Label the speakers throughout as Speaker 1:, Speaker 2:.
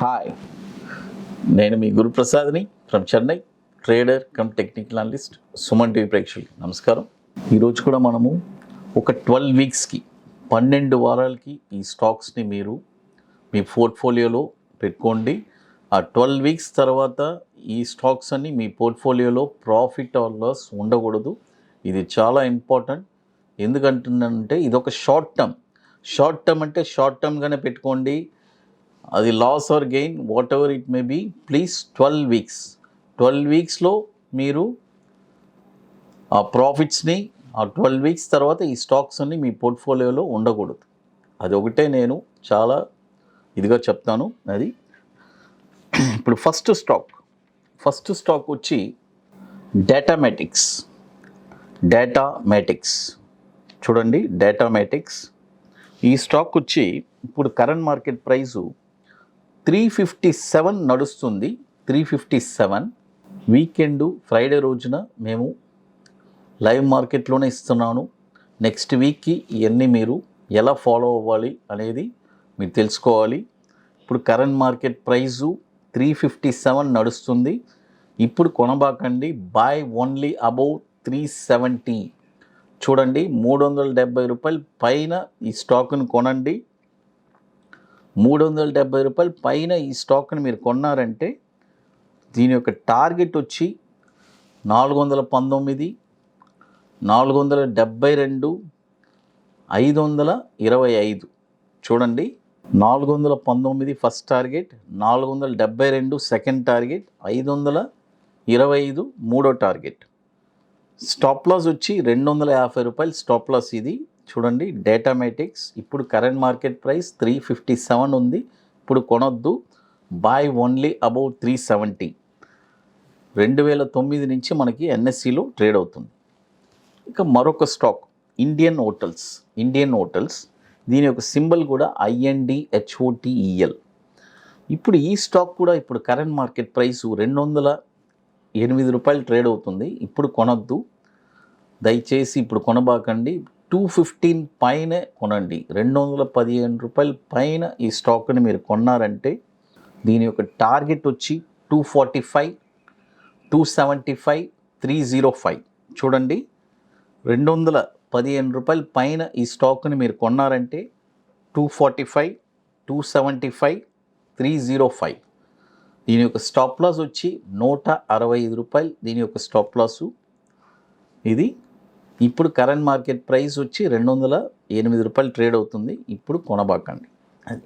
Speaker 1: Hi, నేను మీ గురు ప్రసాద్ని from Chennai, trader cum technical analyst. Suman TV ప్రేక్షకులకి నమస్కారం. ఈరోజు కూడా మనము ఒక 12 వీక్స్కి 12 వారాలకి ఈ స్టాక్స్ని మీరు మీ పోర్ట్ఫోలియోలో పెట్టుకోండి. ఆ 12 వీక్స్ తర్వాత ఈ స్టాక్స్ అన్ని మీ పోర్ట్ఫోలియోలో ప్రాఫిట్ ఆర్ లాస్ ఉండకూడదు. ఇది చాలా ఇంపార్టెంట్. ఎందుకంటున్నానంటే ఇది ఒక షార్ట్ టర్మ్ అంటే షార్ట్ టర్మ్గానే పెట్టుకోండి. అది loss or gain whatever it may be, please 12 వీక్స్లో మీరు ఆ ప్రాఫిట్స్ని ఆ 12 వీక్స్ తర్వాత ఈ స్టాక్స్ అన్ని మీ పోర్ట్ఫోలియోలో ఉండకూడదు. అది ఒకటే నేను చాలా ఇదిగా చెప్తాను. అది ఇప్పుడు ఫస్ట్ స్టాక్ వచ్చి డేటామేటిక్స్. చూడండి, డేటామేటిక్స్ ఈ స్టాక్ వచ్చి ఇప్పుడు కరెంట్ మార్కెట్ ప్రైసు 357 నడుస్తుంది. 357 వీకెండ్ ఫ్రైడే రోజున మేము లైవ్ మార్కెట్లోనే ఇస్తున్నాను. నెక్స్ట్ వీక్కి ఇవన్నీ మీరు ఎలా ఫాలో అవ్వాలి అనేది మీరు తెలుసుకోవాలి. ఇప్పుడు కరెంట్ మార్కెట్ ప్రైజు 357 నడుస్తుంది. ఇప్పుడు కొనబాకండి, బై ఓన్లీ అబౌవ్ 370. చూడండి, 370 రూపాయల పైన ఈ స్టాక్ను కొనండి. 370 రూపాయల పైన ఈ స్టాక్ని మీరు కొన్నారంటే దీని యొక్క టార్గెట్ వచ్చి 419, 472, 525. చూడండి, 419 ఫస్ట్ టార్గెట్, 472 సెకండ్ టార్గెట్, 525 మూడో టార్గెట్. స్టాప్ లాస్ వచ్చి 250 రూపాయలు స్టాప్ లాస్. ఇది చూడండి, డేటామేటిక్స్ ఇప్పుడు కరెంట్ మార్కెట్ ప్రైస్ 357 ఉంది. ఇప్పుడు కొనొద్దు, బై ఓన్లీ అబౌట్ 370. 2009 నుంచి మనకి ఎన్ఎస్సిలో ట్రేడ్ అవుతుంది. ఇక మరొక స్టాక్ ఇండియన్ హోటల్స్. దీని యొక్క సింబల్ కూడా INDHOTEL. ఇప్పుడు ఈ స్టాక్ కూడా ఇప్పుడు కరెంట్ మార్కెట్ ప్రైసు 208 రూపాయలు ట్రేడ్ అవుతుంది. ఇప్పుడు కొనొద్దు, దయచేసి ఇప్పుడు కొనబాకండి. 215 పైనే కొనండి. 215 రూపాయల పైన ఈ స్టాక్ని మీరు కొన్నారంటే దీని యొక్క టార్గెట్ వచ్చి 245, 275, 305. చూడండి, 215 రూపాయల పైన ఈ స్టాక్ని మీరు కొన్నారంటే 245, 275, 305. దీని యొక్క స్టాప్ లాస్ వచ్చి 165 రూపాయలు. దీని యొక్క స్టాప్ లాసు ఇది. ఇప్పుడు కరెంట్ మార్కెట్ ప్రైస్ వచ్చి 208 రూపాయలు ట్రేడ్ అవుతుంది. ఇప్పుడు కొనబాకండి. అది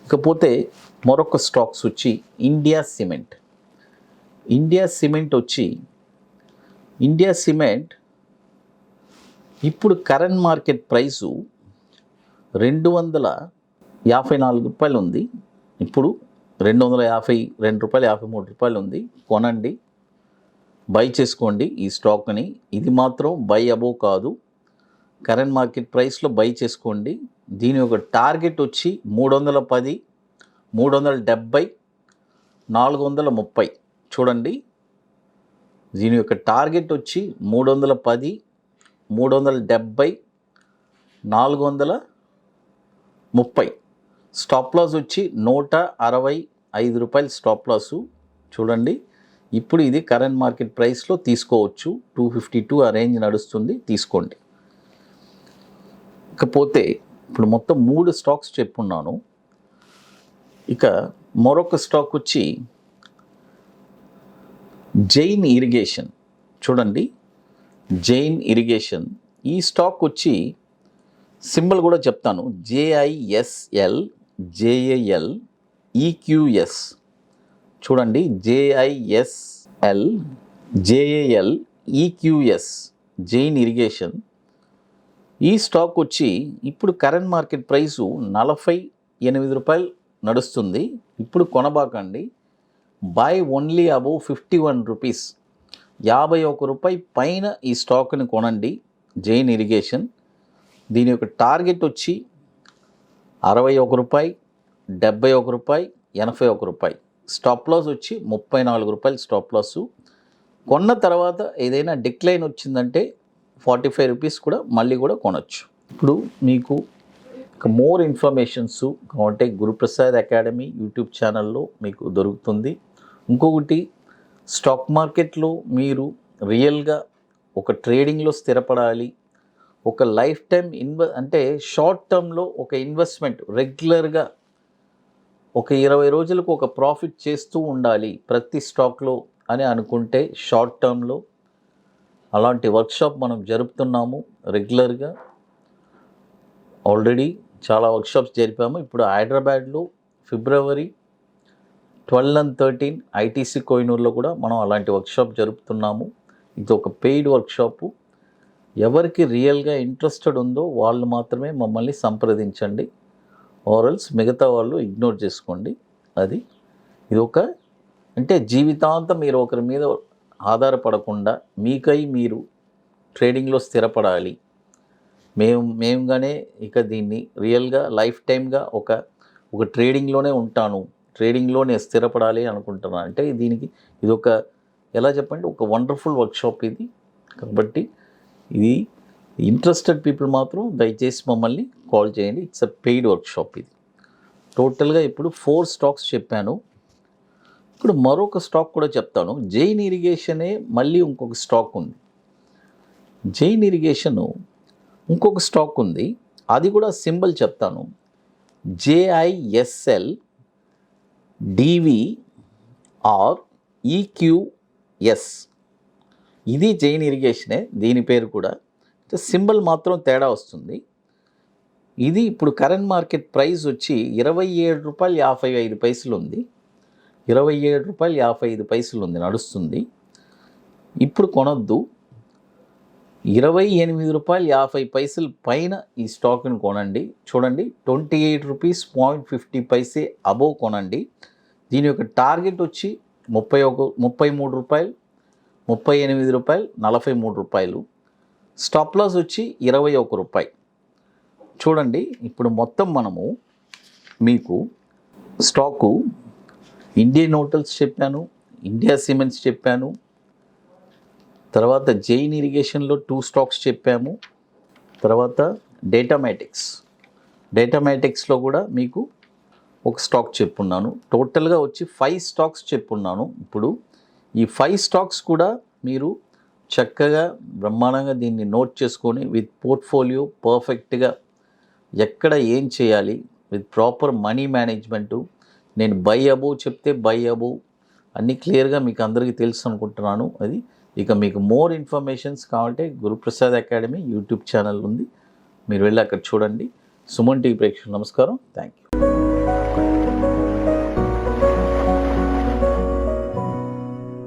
Speaker 1: ఇకపోతే మరొక స్టాక్స్ వచ్చి ఇండియా సిమెంట్ ఇప్పుడు కరెంట్ మార్కెట్ ప్రైసు 254 రూపాయలు ఉంది. ఇప్పుడు 252 రూపాయలు, 53 రూపాయలు ఉంది. కొనండి, బై చేసుకోండి ఈ స్టాక్ని. ఇది మాత్రం బై అబోవ్ కాదు, కరెంట్ మార్కెట్ ప్రైస్లో బై చేసుకోండి. దీని యొక్క టార్గెట్ వచ్చి 310, 370, 430. చూడండి, దీని యొక్క టార్గెట్ వచ్చి 310, 370, 430. స్టాప్ లాస్ వచ్చి 165 రూపాయలు స్టాప్ లాసు. చూడండి, ఇప్పుడు ఇది కరెంట్ మార్కెట్ ప్రైస్లో తీసుకోవచ్చు. 252 ఆ రేంజ్ నడుస్తుంది, తీసుకోండి. ఇకపోతే ఇప్పుడు మొత్తం 3 స్టాక్స్ చెప్పున్నాను. ఇక మరొక స్టాక్ వచ్చి జైన్ ఇరిగేషన్. చూడండి, జైన్ ఇరిగేషన్ ఈ స్టాక్ వచ్చి సింబల్ కూడా చెప్తాను, JISL JAL EQS. చూడండి, JISL JAL EQS Jain irrigation. ఈ స్టాక్ వచ్చి ఇప్పుడు కరెంట్ మార్కెట్ ప్రైసు 48 రూపాయలు నడుస్తుంది. ఇప్పుడు కొనబాకండి, బై ఓన్లీ అబౌవ్ 51 రూపీస్. 51 రూపాయి పైన ఈ స్టాక్ని కొనండి, జైన్ ఇరిగేషన్. దీని యొక్క టార్గెట్ వచ్చి 61 రూపాయి, 71 రూపాయి, 81 రూపాయి. స్టాప్ లాస్ వచ్చి 34 రూపాయలు స్టాప్ లాసు. కొన్న తర్వాత ఏదైనా డిక్లైన్ వచ్చిందంటే 45 రూపీస్ కూడా మళ్ళీ కూడా కొనవచ్చు. ఇప్పుడు మీకు ఇక మోర్ ఇన్ఫర్మేషన్స్ కావాలంటే గురుప్రసాద్ అకాడమీ యూట్యూబ్ ఛానల్లో మీకు దొరుకుతుంది. ఇంకొకటి, స్టాక్ మార్కెట్లో మీరు రియల్గా ఒక ట్రేడింగ్లో స్థిరపడాలి, ఒక లైఫ్ టైం అంటే షార్ట్ టర్మ్లో ఒక ఇన్వెస్ట్మెంట్ రెగ్యులర్గా ఒక 20 రోజులకు ఒక ప్రాఫిట్ చేస్తూ ఉండాలి ప్రతి స్టాక్లో అని అనుకుంటే, షార్ట్ టర్మ్లో అలాంటి వర్క్షాప్ మనం జరుపుతున్నాము రెగ్యులర్గా. ఆల్రెడీ చాలా వర్క్షాప్స్ జరిపాము. ఇప్పుడు హైదరాబాద్లో February 12 and 13 ఐటీసీ కోహినూర్లో కూడా మనం అలాంటి వర్క్షాప్ జరుపుతున్నాము. ఇది ఒక పెయిడ్ వర్క్షాపు. ఎవరికి రియల్గా ఇంట్రెస్టెడ్ ఉందో వాళ్ళు మాత్రమే మమ్మల్ని సంప్రదించండి, ఆర్ఎల్స్ మిగతా వాళ్ళు ఇగ్నోర్ చేసుకోండి. ఇది ఒక అంటే జీవితాంతం మీరు ఒకరి మీద ఆధారపడకుండా మీకై మీరు ట్రేడింగ్లో స్థిరపడాలి. మేముగానే ఇక దీన్ని రియల్గా లైఫ్ టైమ్గా ఒక ట్రేడింగ్లోనే ఉంటాను, ట్రేడింగ్లోనే స్థిరపడాలి అనుకుంటున్నాను అంటే ఇది ఒక ఎలా చెప్పండి, ఒక వండర్ఫుల్ వర్క్షాప్ ఇది. కాబట్టి ఇది ఇంట్రెస్టెడ్ పీపుల్ మాత్రం దయచేసి మమ్మల్ని కాల్ చేయండి. It's a paid workshop. ఇది టోటల్గా ఇప్పుడు 4 స్టాక్స్ చెప్పాను. ఇప్పుడు మరొక స్టాక్ కూడా చెప్తాను. జైన్ ఇరిగేషనే మళ్ళీ ఇంకొక స్టాక్ ఉంది. జైన్ ఇరిగేషను ఇంకొక స్టాక్ ఉంది, అది కూడా సింబల్ చెప్తాను. JISL DVREQS. ఇది జైన్ ఇరిగేషనే, దీని పేరు కూడా. సింబల్ మాత్రం తేడా వస్తుంది. ఇది ఇప్పుడు కరెంట్ మార్కెట్ ప్రైస్ వచ్చి ₹27.55 ఉంది. ₹27.55 ఉంది, నడుస్తుంది. ఇప్పుడు కొనొద్దు. ₹28.50 పైన ఈ స్టాక్ని కొనండి. చూడండి, ₹28.50 అబోవ్ కొనండి. దీని యొక్క టార్గెట్ వచ్చి ₹33, ₹38, ₹43. స్టాప్ లాస్ వచ్చి ₹21. చూడండి, ఇప్పుడు మొత్తం మనము మీకు స్టాకు ఇండియన్ హోటల్స్ చెప్పాను, ఇండియా సిమెంట్స్ చెప్పాను, తర్వాత జైన్ ఇరిగేషన్లో 2 స్టాక్స్ చెప్పాము, తర్వాత డేటామేటిక్స్లో కూడా మీకు ఒక స్టాక్ చెప్పున్నాను. టోటల్గా వచ్చి 5 స్టాక్స్ చెప్పున్నాను. ఇప్పుడు ఈ 5 స్టాక్స్ కూడా మీరు చక్కగా బ్రహ్మాండంగా దీన్ని నోట్ చేసుకొని విత్ పోర్ట్ఫోలియో పర్ఫెక్ట్గా ఎక్కడ ఏం చేయాలి విత్ ప్రాపర్ మనీ మేనేజ్మెంటు. నేను బై అబోవ్ చెప్తే బై అబోవ్ అన్నీ క్లియర్గా మీకు అందరికీ తెలుసు అనుకుంటున్నాను. ఇక మీకు మోర్ ఇన్ఫర్మేషన్స్ కావాలంటే గురుప్రసాద్ అకాడమీ యూట్యూబ్ ఛానల్ ఉంది, మీరు వెళ్ళి అక్కడ చూడండి. సుమన్ టీవీ ప్రేక్షకులు నమస్కారం, థ్యాంక్ యూ.